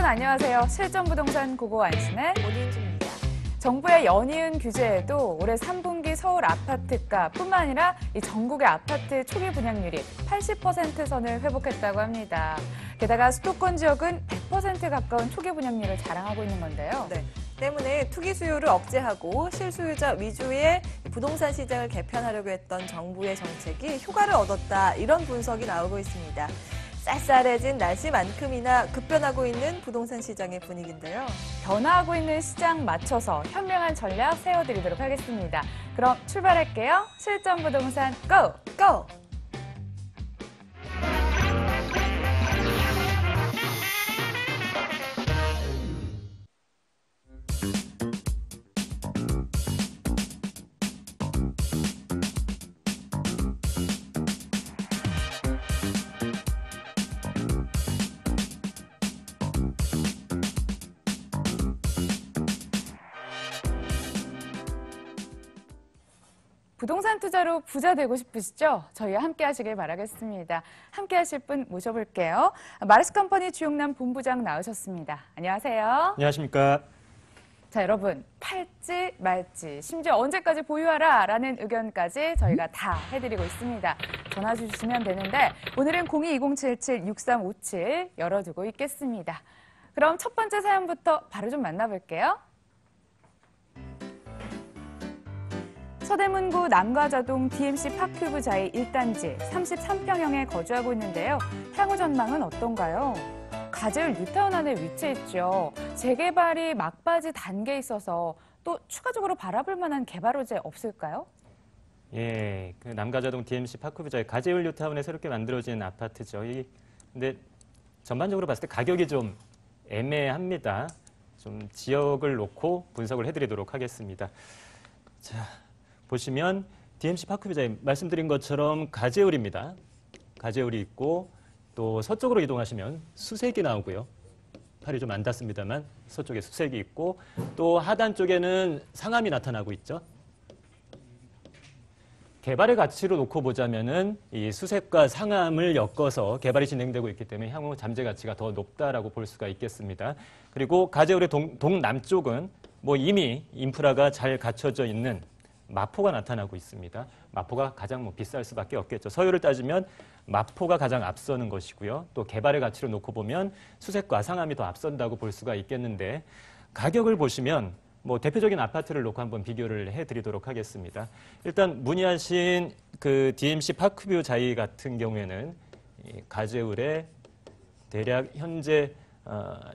안녕하세요. 실전부동산 고고 안신의 오진주입니다. 정부의 연이은 규제에도 올해 3분기 서울 아파트가뿐만 아니라 이 전국의 아파트 초기 분양률이 80% 선을 회복했다고 합니다. 게다가 수도권 지역은 100% 가까운 초기 분양률을 자랑하고 있는 건데요. 네. 때문에 투기 수요를 억제하고 실소유자 위주의 부동산 시장을 개편하려고 했던 정부의 정책이 효과를 얻었다, 이런 분석이 나오고 있습니다. 쌀쌀해진 날씨만큼이나 급변하고 있는 부동산 시장의 분위기인데요. 변화하고 있는 시장 맞춰서 현명한 전략 세워드리도록 하겠습니다. 그럼 출발할게요. 실전부동산 고! 고! 부동산 투자로 부자 되고 싶으시죠? 저희와 함께 하시길 바라겠습니다. 함께 하실 분 모셔볼게요. 마르스컴퍼니 주용남 본부장 나오셨습니다. 안녕하세요. 안녕하십니까. 자, 여러분, 팔지 말지, 심지어 언제까지 보유하라 라는 의견까지 저희가 다 해드리고 있습니다. 전화 주시면 되는데 오늘은 02-2077-6357 열어두고 있겠습니다. 그럼 첫 번째 사연부터 바로 좀 만나볼게요. 서대문구 남가자동 DMC 파큐브자의 1단지 33평형에 거주하고 있는데요. 향후 전망은 어떤가요? 가재울 뉴타운 안에 위치해 있죠. 재개발이 막바지 단계에 있어서 또 추가적으로 바라볼 만한 개발 호재 없을까요? 예, 그 남가자동 DMC 파크뷰자의 가재울 뉴타운에 새롭게 만들어진 아파트죠. 근데 전반적으로 봤을 때 가격이 좀 애매합니다. 좀 지역을 놓고 분석을 해드리도록 하겠습니다. 자, 보시면 DMC 파크뷰자에 말씀드린 것처럼 가재울입니다. 가재울이 있고 또 서쪽으로 이동하시면 수색이 나오고요. 팔이 좀 안 닿습니다만 서쪽에 수색이 있고 또 하단 쪽에는 상암이 나타나고 있죠. 개발의 가치로 놓고 보자면은 이 수색과 상암을 엮어서 개발이 진행되고 있기 때문에 향후 잠재 가치가 더 높다라고 볼 수가 있겠습니다. 그리고 가재울의 동남쪽은 뭐 이미 인프라가 잘 갖춰져 있는 마포가 나타나고 있습니다. 마포가 가장 비쌀 수밖에 없겠죠. 서유를 따지면 마포가 가장 앞서는 것이고요. 또 개발의 가치로 놓고 보면 수색과 상암이 더 앞선다고 볼 수가 있겠는데 가격을 보시면 뭐 대표적인 아파트를 놓고 한번 비교를 해드리도록 하겠습니다. 일단 문의하신 그 DMC 파크뷰 자이 같은 경우에는 이 가재울에 대략 현재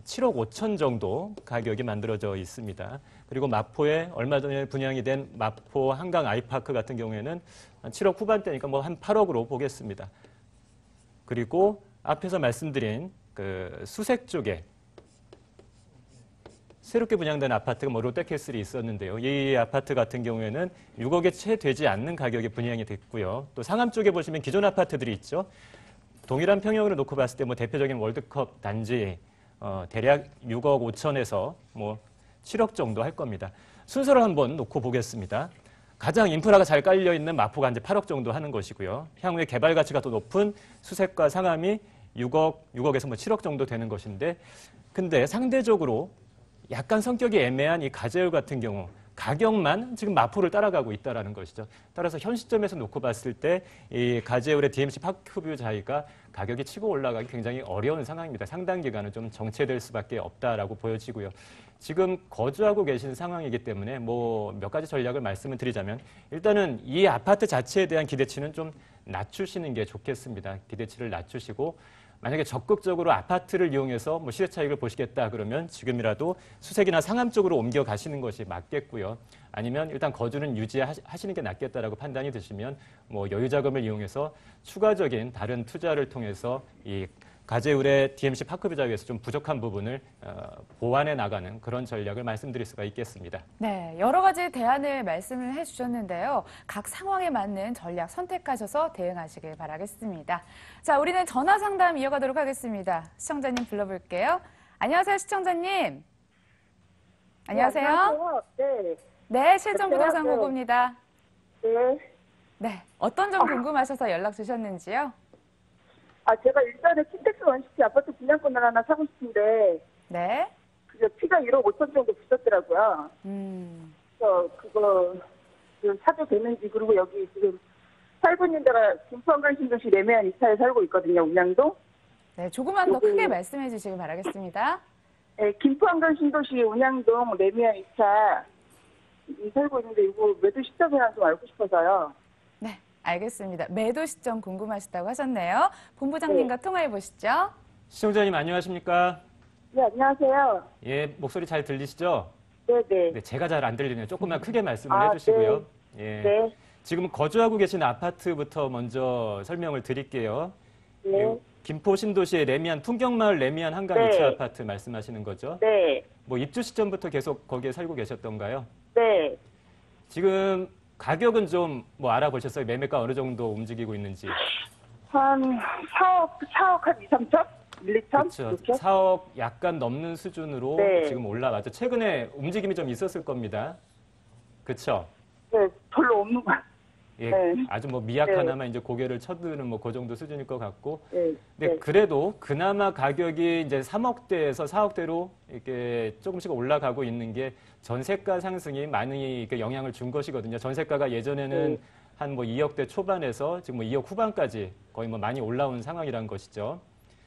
7억 5천 정도 가격이 만들어져 있습니다. 그리고 마포에 얼마 전에 분양이 된 마포 한강 아이파크 같은 경우에는 7억 후반대니까 뭐 한 8억으로 보겠습니다. 그리고 앞에서 말씀드린 그 수색 쪽에 새롭게 분양된 아파트가 뭐 롯데캐슬이 있었는데요. 이 아파트 같은 경우에는 6억에 채 되지 않는 가격에 분양이 됐고요. 또 상암 쪽에 보시면 기존 아파트들이 있죠. 동일한 평형으로 놓고 봤을 때 뭐 대표적인 월드컵 단지 대략 6억 5천에서 뭐 7억 정도 할 겁니다. 순서를 한번 놓고 보겠습니다. 가장 인프라가 잘 깔려 있는 마포가 이제 8억 정도 하는 것이고요. 향후에 개발 가치가 더 높은 수색과 상암이 6억에서 뭐 7억 정도 되는 것인데, 근데 상대적으로 약간 성격이 애매한 이 가재울 같은 경우 가격만 지금 마포를 따라가고 있다는 것이죠. 따라서 현 시점에서 놓고 봤을 때 이 가재울의 DMC 파크뷰 자이가 가격이 치고 올라가기 굉장히 어려운 상황입니다. 상당 기간은 좀 정체될 수밖에 없다라고 보여지고요. 지금 거주하고 계신 상황이기 때문에 뭐 몇 가지 전략을 말씀을 드리자면 일단은 이 아파트 자체에 대한 기대치는 좀 낮추시는 게 좋겠습니다. 기대치를 낮추시고 만약에 적극적으로 아파트를 이용해서 뭐 시세 차익을 보시겠다 그러면 지금이라도 수색이나 상암 쪽으로 옮겨가시는 것이 맞겠고요. 아니면 일단 거주는 유지하시는 게 낫겠다라고 판단이 드시면 뭐 여유 자금을 이용해서 추가적인 다른 투자를 통해서 이 가재울의 DMC 파크뷰자위에서 좀 부족한 부분을 보완해 나가는 그런 전략을 말씀드릴 수가 있겠습니다. 네, 여러 가지 대안을 말씀을 해주셨는데요. 각 상황에 맞는 전략 선택하셔서 대응하시길 바라겠습니다. 자, 우리는 전화 상담 이어가도록 하겠습니다. 시청자님 불러볼게요. 안녕하세요, 시청자님. 안녕하세요. 네. 네, 실전부동산 고고입니다. 네. 네, 어떤 점 궁금하셔서 연락 주셨는지요? 제가 일단은 킨텍스 원시티 아파트 분양권을 하나 사고 싶은데, 네. 그게 피가 1억 5천 정도 붙었더라고요. 그래서 그거 사도 되는지, 그리고 여기 지금 살고 있는 데가 김포한강신도시 레미안 2차에 살고 있거든요, 운양동. 네, 조금만 더 크게 말씀해 주시길 바라겠습니다. 네, 김포한강신도시 운양동 레미안 2차 살고 있는데 이거 매도 시점이랑 좀 알고 싶어서요. 네, 알겠습니다. 매도 시점 궁금하시다고 하셨네요. 본부장님과 통화해 보시죠. 시청자님 안녕하십니까? 네, 안녕하세요. 예, 목소리 잘 들리시죠? 네네. 네, 제가 잘 안 들리네요. 조금만 크게 말씀을 아, 해주시고요. 예. 네. 지금 거주하고 계신 아파트부터 먼저 설명을 드릴게요. 네. 김포 신도시의 레미안 풍경마을 레미안 한강 네. 2차 아파트 말씀하시는 거죠? 네. 뭐 입주 시점부터 계속 거기에 살고 계셨던가요? 네. 지금 가격은 좀 뭐 알아보셨어요? 매매가 어느 정도 움직이고 있는지. 한 4억 한 2, 3천? 1, 2천? 그렇죠. 이렇게? 4억 약간 넘는 수준으로 네. 지금 올라가죠. 최근에 움직임이 좀 있었을 겁니다. 그렇죠? 네, 별로 없는 것 같아요. 예, 네. 아주 뭐 미약하나마 이제 고개를 쳐드는 뭐 그 정도 수준일 것 같고. 네. 근데 네. 그래도 그나마 가격이 이제 3억대에서 4억대로 이렇게 조금씩 올라가고 있는 게 전세가 상승이 많이 이렇게 영향을 준 것이거든요. 전세가가 예전에는 한 뭐 2억대 초반에서 지금 뭐 2억 후반까지 거의 뭐 많이 올라온 상황이란 것이죠.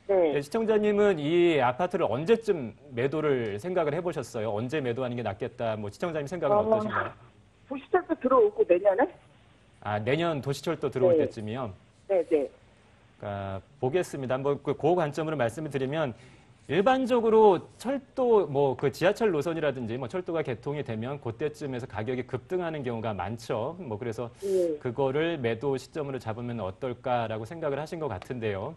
네. 시청자님은 이 아파트를 언제쯤 매도를 생각을 해보셨어요? 언제 매도하는 게 낫겠다? 뭐 시청자님 생각은 어떠신가요? 도시철도 들어오고 내년에? 아, 내년 도시철도 들어올 네. 때쯤이요? 네. 그러니까 보겠습니다. 한번 그 관점으로 말씀을 드리면 일반적으로 철도 뭐 그 지하철 노선이라든지 뭐 철도가 개통이 되면 그때쯤에서 가격이 급등하는 경우가 많죠. 뭐 그래서 그거를 매도 시점으로 잡으면 어떨까라고 생각을 하신 것 같은데요.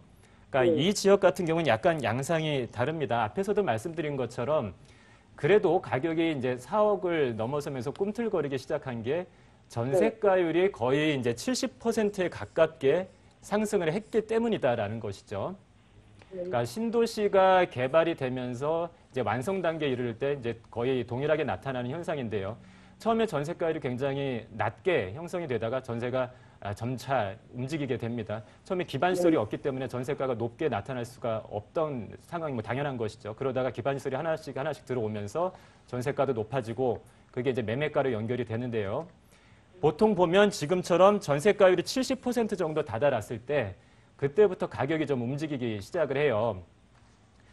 그러니까 이 지역 같은 경우는 약간 양상이 다릅니다. 앞에서도 말씀드린 것처럼 그래도 가격이 이제 4억을 넘어서면서 꿈틀거리기 시작한 게 전세가율이 거의 이제 70%에 가깝게 상승을 했기 때문이다라는 것이죠. 그러니까 신도시가 개발이 되면서 이제 완성 단계에 이르를 때 이제 거의 동일하게 나타나는 현상인데요. 처음에 전세가율이 굉장히 낮게 형성이 되다가 전세가 점차 움직이게 됩니다. 처음에 기반시설이 없기 때문에 전세가가 높게 나타날 수가 없던 상황이 뭐 당연한 것이죠. 그러다가 기반시설이 하나씩 들어오면서 전세가도 높아지고 그게 이제 매매가로 연결이 되는데요. 보통 보면 지금처럼 전세가율이 70% 정도 다다랐을 때 그때부터 가격이 좀 움직이기 시작을 해요.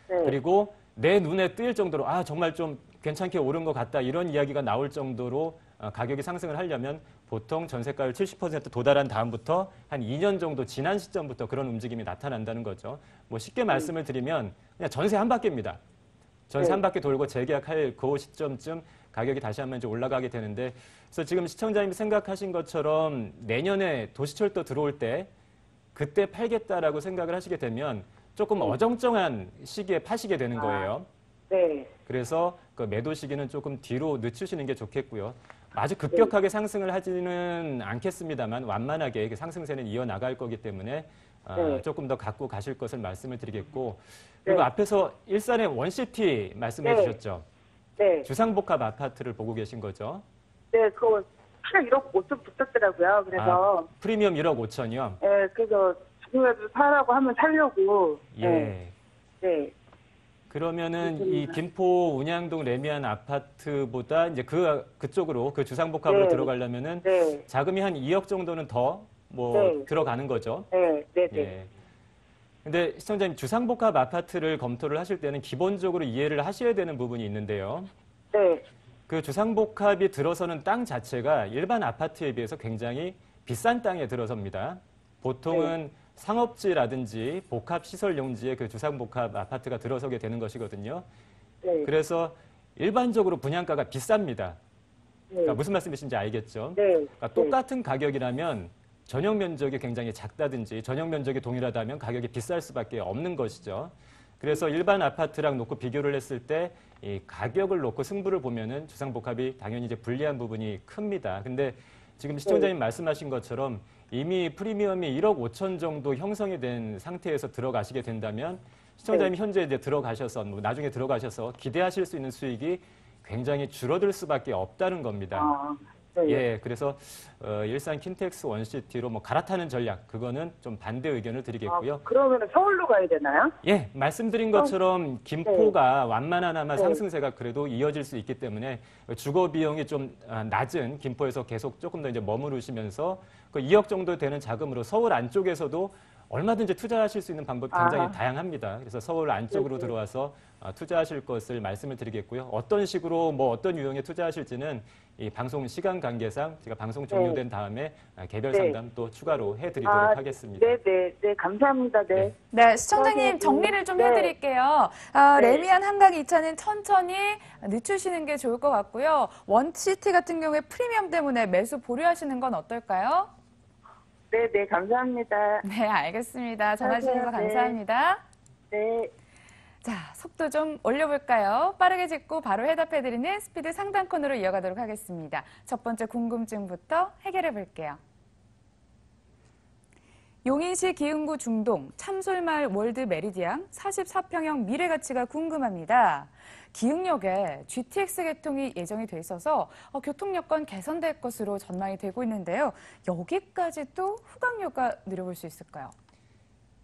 네. 그리고 내 눈에 띌 정도로 정말 좀 괜찮게 오른 것 같다 이런 이야기가 나올 정도로 가격이 상승을 하려면 보통 전세가율 70% 도달한 다음부터 한 2년 정도 지난 시점부터 그런 움직임이 나타난다는 거죠. 뭐 쉽게 말씀을 드리면 그냥 전세 한 바퀴입니다. 전세 한 바퀴 돌고 재계약할 그 시점쯤 가격이 다시 한번 이제 올라가게 되는데 그래서 지금 시청자님이 생각하신 것처럼 내년에 도시철도 들어올 때 그때 팔겠다라고 생각을 하시게 되면 조금 어정쩡한 시기에 파시게 되는 거예요. 네. 그래서 그 매도 시기는 조금 뒤로 늦추시는 게 좋겠고요. 아주 급격하게 상승을 하지는 않겠습니다만 완만하게 그 상승세는 이어나갈 거기 때문에 조금 더 갖고 가실 것을 말씀을 드리겠고 그리고 앞에서 일산의 원시티 말씀해 주셨죠. 네. 주상복합 아파트를 보고 계신 거죠. 네, 그거 피가 1억 5천 붙었더라고요. 그래서 프리미엄 1억 5천이요. 네, 그래서 지금이라도 사라고 하면 살려고. 예. 네. 그러면은 이 김포 운양동 레미안 아파트보다 이제 그쪽으로 그 주상복합으로 들어가려면은 자금이 한 2억 정도는 더 뭐 들어가는 거죠. 네. 예. 근데 시청자님 주상복합 아파트를 검토를 하실 때는 기본적으로 이해를 하셔야 되는 부분이 있는데요. 네. 그 주상복합이 들어서는 땅 자체가 일반 아파트에 비해서 굉장히 비싼 땅에 들어섭니다. 보통은 상업지라든지 복합시설 용지에 그 주상복합 아파트가 들어서게 되는 것이거든요. 그래서 일반적으로 분양가가 비쌉니다. 그러니까 무슨 말씀이신지 알겠죠? 그러니까 똑같은 가격이라면 전용 면적이 굉장히 작다든지 전용 면적이 동일하다면 가격이 비쌀 수밖에 없는 것이죠. 그래서 일반 아파트랑 놓고 비교를 했을 때 이 가격을 놓고 승부를 보면은 주상복합이 당연히 이제 불리한 부분이 큽니다. 근데 지금 시청자님 말씀하신 것처럼 이미 프리미엄이 1억 5천 정도 형성이 된 상태에서 들어가시게 된다면 시청자님이 현재 이제 들어가셔서 뭐 나중에 들어가셔서 기대하실 수 있는 수익이 굉장히 줄어들 수밖에 없다는 겁니다. 네. 예, 그래서 일산 킨텍스 원시티로 뭐 갈아타는 전략, 그거는 좀 반대 의견을 드리겠고요. 그러면 서울로 가야 되나요? 예, 말씀드린 것처럼 김포가 완만하나마 상승세가 그래도 이어질 수 있기 때문에 주거 비용이 좀 낮은 김포에서 계속 조금 더 이제 머무르시면서 그 2억 정도 되는 자금으로 서울 안쪽에서도 얼마든지 투자하실 수 있는 방법이 굉장히 다양합니다. 그래서 서울 안쪽으로 들어와서 투자하실 것을 말씀을 드리겠고요. 어떤 식으로 뭐 어떤 유형에 투자하실지는 이 방송 시간 관계상 제가 방송 종료된 다음에 개별 상담 또 추가로 해드리도록 하겠습니다. 네, 감사합니다. 네. 네, 시청자님 정리를 좀 해드릴게요. 레미안 한강 2차는 천천히 늦추시는 게 좋을 것 같고요. 원시티 같은 경우에 프리미엄 때문에 매수 보류하시는 건 어떨까요? 네, 감사합니다. 네, 알겠습니다. 전화 주셔서 감사합니다. 네. 자, 속도 좀 올려볼까요? 빠르게 짚고 바로 해답해드리는 스피드 상담 코너로 이어가도록 하겠습니다. 첫 번째 궁금증부터 해결해 볼게요. 용인시 기흥구 중동 참솔마을 월드 메리디앙 44평형 미래 가치가 궁금합니다. 기흥역에 GTX 개통이 예정이 돼 있어서 교통 여건 개선될 것으로 전망이 되고 있는데요. 여기까지도 후광료가 느려볼 수 있을까요?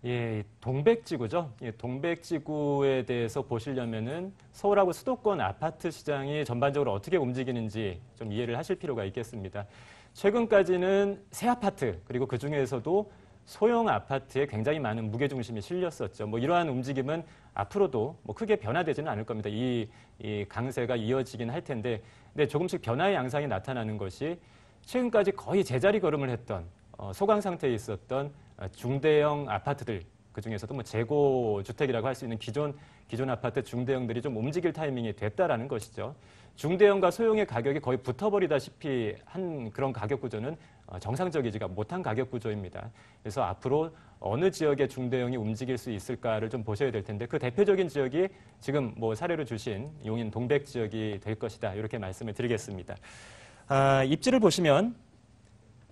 예, 동백지구죠. 예, 동백지구에 대해서 보시려면은 서울하고 수도권 아파트 시장이 전반적으로 어떻게 움직이는지 좀 이해를 하실 필요가 있겠습니다. 최근까지는 새 아파트 그리고 그 중에서도 소형 아파트에 굉장히 많은 무게중심이 실렸었죠. 뭐 이러한 움직임은 앞으로도 뭐 크게 변화되지는 않을 겁니다. 이 강세가 이어지긴 할 텐데, 근데 조금씩 변화의 양상이 나타나는 것이 최근까지 거의 제자리 걸음을 했던 소강 상태에 있었던 중대형 아파트들, 그 중에서도 뭐 재고 주택이라고 할 수 있는 기존 아파트 중대형들이 좀 움직일 타이밍이 됐다라는 것이죠. 중대형과 소형의 가격이 거의 붙어버리다시피 한 그런 가격 구조는 정상적이지가 못한 가격 구조입니다. 그래서 앞으로 어느 지역의 중대형이 움직일 수 있을까를 좀 보셔야 될 텐데, 그 대표적인 지역이 지금 뭐 사례로 주신 용인 동백 지역이 될 것이다, 이렇게 말씀을 드리겠습니다. 입지를 보시면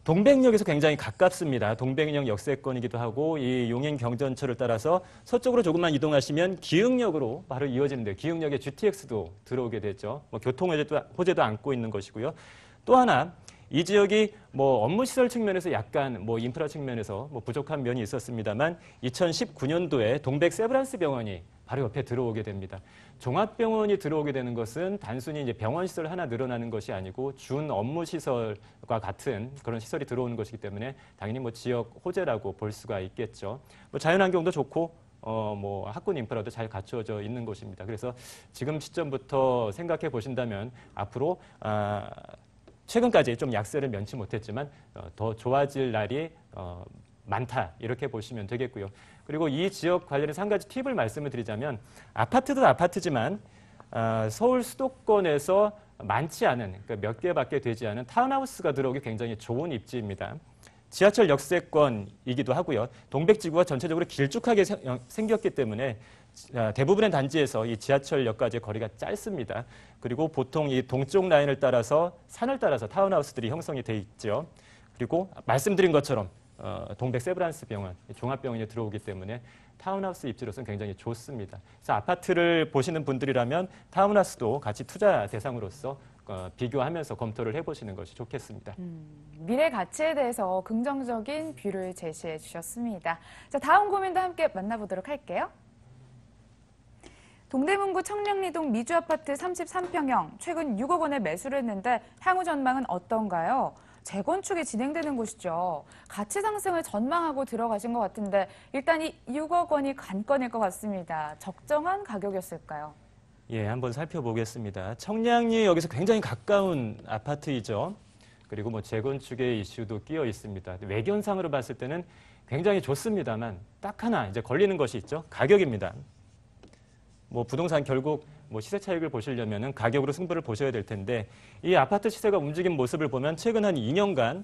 동백역에서 굉장히 가깝습니다. 동백역 역세권이기도 하고 이 용인 경전철을 따라서 서쪽으로 조금만 이동하시면 기흥역으로 바로 이어지는데, 기흥역에 GTX도 들어오게 됐죠. 뭐 교통 호재도 안고 있는 것이고요. 또 하나, 이 지역이 뭐 업무 시설 측면에서 약간 뭐 인프라 측면에서 뭐 부족한 면이 있었습니다만 2019년도에 동백 세브란스 병원이 바로 옆에 들어오게 됩니다. 종합병원이 들어오게 되는 것은 단순히 이제 병원 시설 하나 늘어나는 것이 아니고 준 업무 시설과 같은 그런 시설이 들어오는 것이기 때문에 당연히 뭐 지역 호재라고 볼 수가 있겠죠. 뭐 자연환경도 좋고 뭐 학군 인프라도 잘 갖추어져 있는 곳입니다. 그래서 지금 시점부터 생각해 보신다면 앞으로 최근까지 좀 약세를 면치 못했지만 더 좋아질 날이 많다, 이렇게 보시면 되겠고요. 그리고 이 지역 관련해서 한 가지 팁을 말씀을 드리자면, 아파트도 아파트지만 서울 수도권에서 많지 않은, 그러니까 몇 개밖에 되지 않은 타운하우스가 들어오기 굉장히 좋은 입지입니다. 지하철 역세권이기도 하고요. 동백지구가 전체적으로 길쭉하게 생겼기 때문에 대부분의 단지에서 이 지하철역까지의 거리가 짧습니다. 그리고 보통 이 동쪽 라인을 따라서 산을 따라서 타운하우스들이 형성이 돼 있죠. 그리고 말씀드린 것처럼 동백 세브란스 병원, 종합병원이 들어오기 때문에 타운하우스 입지로서는 굉장히 좋습니다. 그래서 아파트를 보시는 분들이라면 타운하우스도 같이 투자 대상으로서 비교하면서 검토를 해보시는 것이 좋겠습니다. 미래 가치에 대해서 긍정적인 뷰를 제시해 주셨습니다. 자, 다음 고민도 함께 만나보도록 할게요. 동대문구 청량리동 미주아파트 33평형 최근 6억 원에 매수를 했는데 향후 전망은 어떤가요? 재건축이 진행되는 곳이죠. 가치 상승을 전망하고 들어가신 것 같은데 일단 이 6억 원이 관건일 것 같습니다. 적정한 가격이었을까요? 예, 한번 살펴보겠습니다. 청량리 여기서 굉장히 가까운 아파트이죠. 그리고 뭐 재건축의 이슈도 끼어 있습니다. 외견상으로 봤을 때는 굉장히 좋습니다만 딱 하나 이제 걸리는 것이 있죠. 가격입니다. 뭐 부동산 결국 뭐 시세 차익을 보시려면은 가격으로 승부를 보셔야 될 텐데, 이 아파트 시세가 움직인 모습을 보면 최근 한 2년간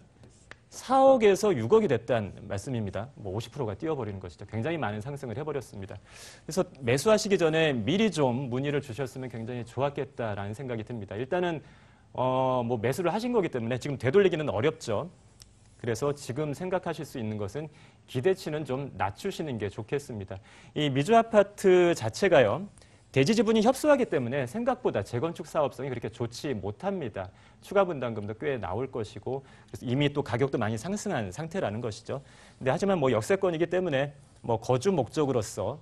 4억에서 6억이 됐다는 말씀입니다. 뭐 50%가 뛰어버리는 것이죠. 굉장히 많은 상승을 해버렸습니다. 그래서 매수하시기 전에 미리 좀 문의를 주셨으면 굉장히 좋았겠다라는 생각이 듭니다. 일단은 뭐 매수를 하신 거기 때문에 지금 되돌리기는 어렵죠. 그래서 지금 생각하실 수 있는 것은 기대치는 좀 낮추시는 게 좋겠습니다. 이 미주 아파트 자체가요, 대지 지분이 협소하기 때문에 생각보다 재건축 사업성이 그렇게 좋지 못합니다. 추가 분담금도 꽤 나올 것이고 그래서 이미 또 가격도 많이 상승한 상태라는 것이죠. 근데 하지만 뭐 역세권이기 때문에 뭐 거주 목적으로서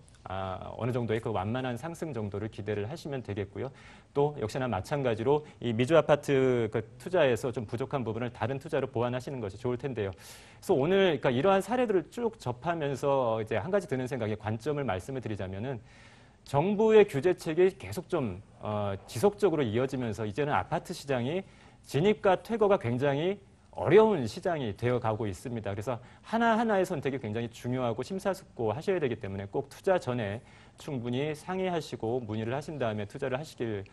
어느 정도의 그 완만한 상승 정도를 기대를 하시면 되겠고요. 또 역시나 마찬가지로 이 미주 아파트 그 투자에서 좀 부족한 부분을 다른 투자로 보완하시는 것이 좋을 텐데요. 그래서 오늘 그러니까 이러한 사례들을 쭉 접하면서 이제 한 가지 드는 생각에 관점을 말씀을 드리자면은 정부의 규제책이 계속 좀 지속적으로 이어지면서 이제는 아파트 시장이 진입과 퇴거가 굉장히 어려운 시장이 되어가고 있습니다. 그래서 하나하나의 선택이 굉장히 중요하고 심사숙고하셔야 되기 때문에 꼭 투자 전에 충분히 상의하시고 문의를 하신 다음에 투자를 하시길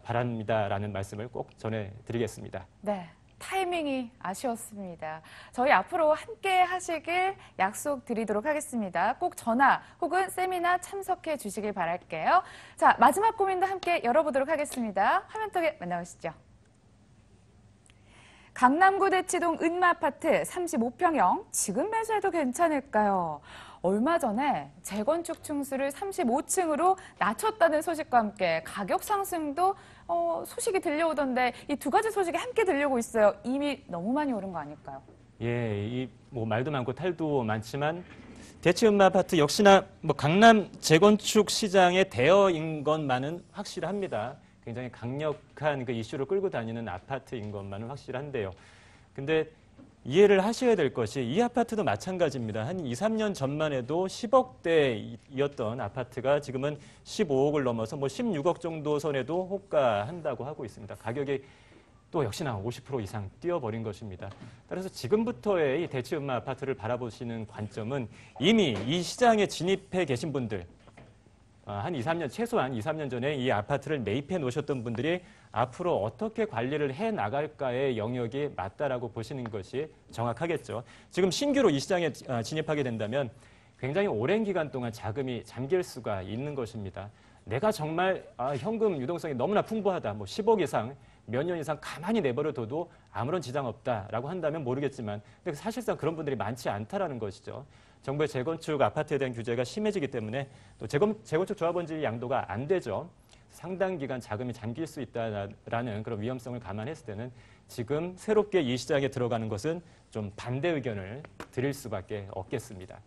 바랍니다라는 말씀을 꼭 전해드리겠습니다. 네. 타이밍이 아쉬웠습니다. 저희 앞으로 함께 하시길 약속드리도록 하겠습니다. 꼭 전화 혹은 세미나 참석해 주시길 바랄게요. 자, 마지막 고민도 함께 열어보도록 하겠습니다. 화면 속에 만나보시죠. 강남구 대치동 은마아파트 35평형 지금 매수해도 괜찮을까요? 얼마 전에 재건축 층수를 35층으로 낮췄다는 소식과 함께 가격 상승도 소식이 들려오던데 이 두 가지 소식이 함께 들려오고 있어요. 이미 너무 많이 오른 거 아닐까요? 예, 이 뭐 말도 많고 탈도 많지만 대치 은마아파트 역시나 뭐 강남 재건축 시장의 대어인 것만은 확실합니다. 굉장히 강력한 그 이슈를 끌고 다니는 아파트인 것만은 확실한데요. 근데 이해를 하셔야 될 것이 이 아파트도 마찬가지입니다. 한 2, 3년 전만 해도 10억대이었던 아파트가 지금은 15억을 넘어서 뭐 16억 정도 선에도 호가한다고 하고 있습니다. 가격이 또 역시나 50% 이상 뛰어버린 것입니다. 따라서 지금부터의 이 대치 은마 아파트를 바라보시는 관점은 이미 이 시장에 진입해 계신 분들, 한 2, 3년, 최소한 2, 3년 전에 이 아파트를 매입해 놓으셨던 분들이 앞으로 어떻게 관리를 해 나갈까의 영역이 맞다라고 보시는 것이 정확하겠죠. 지금 신규로 이 시장에 진입하게 된다면 굉장히 오랜 기간 동안 자금이 잠길 수가 있는 것입니다. 내가 정말 현금 유동성이 너무나 풍부하다, 뭐 10억 이상, 몇 년 이상 가만히 내버려둬도 아무런 지장 없다라고 한다면 모르겠지만 근데 사실상 그런 분들이 많지 않다라는 것이죠. 정부의 재건축 아파트에 대한 규제가 심해지기 때문에 또 재건축 조합원지 양도가 안 되죠. 상당 기간 자금이 잠길 수 있다라는 그런 위험성을 감안했을 때는 지금 새롭게 이 시장에 들어가는 것은 좀 반대 의견을 드릴 수밖에 없겠습니다.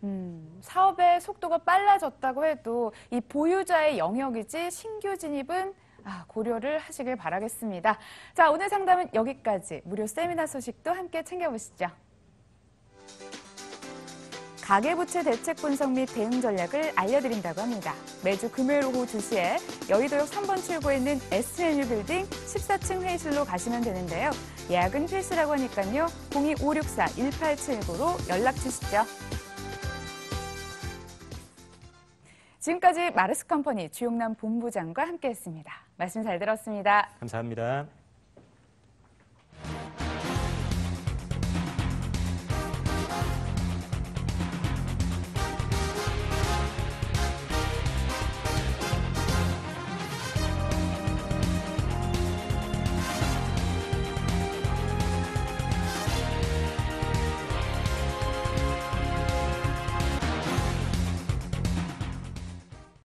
사업의 속도가 빨라졌다고 해도 이 보유자의 영역이지 신규 진입은 고려를 하시길 바라겠습니다. 자, 오늘 상담은 여기까지. 무료 세미나 소식도 함께 챙겨보시죠. 가계부채 대책 분석 및 대응 전략을 알려드린다고 합니다. 매주 금요일 오후 2시에 여의도역 3번 출구에 있는 SNU 빌딩 14층 회의실로 가시면 되는데요. 예약은 필수라고 하니까요. 02-564-1879로 연락 주시죠. 지금까지 마르스컴퍼니 주용남 본부장과 함께했습니다. 말씀 잘 들었습니다. 감사합니다.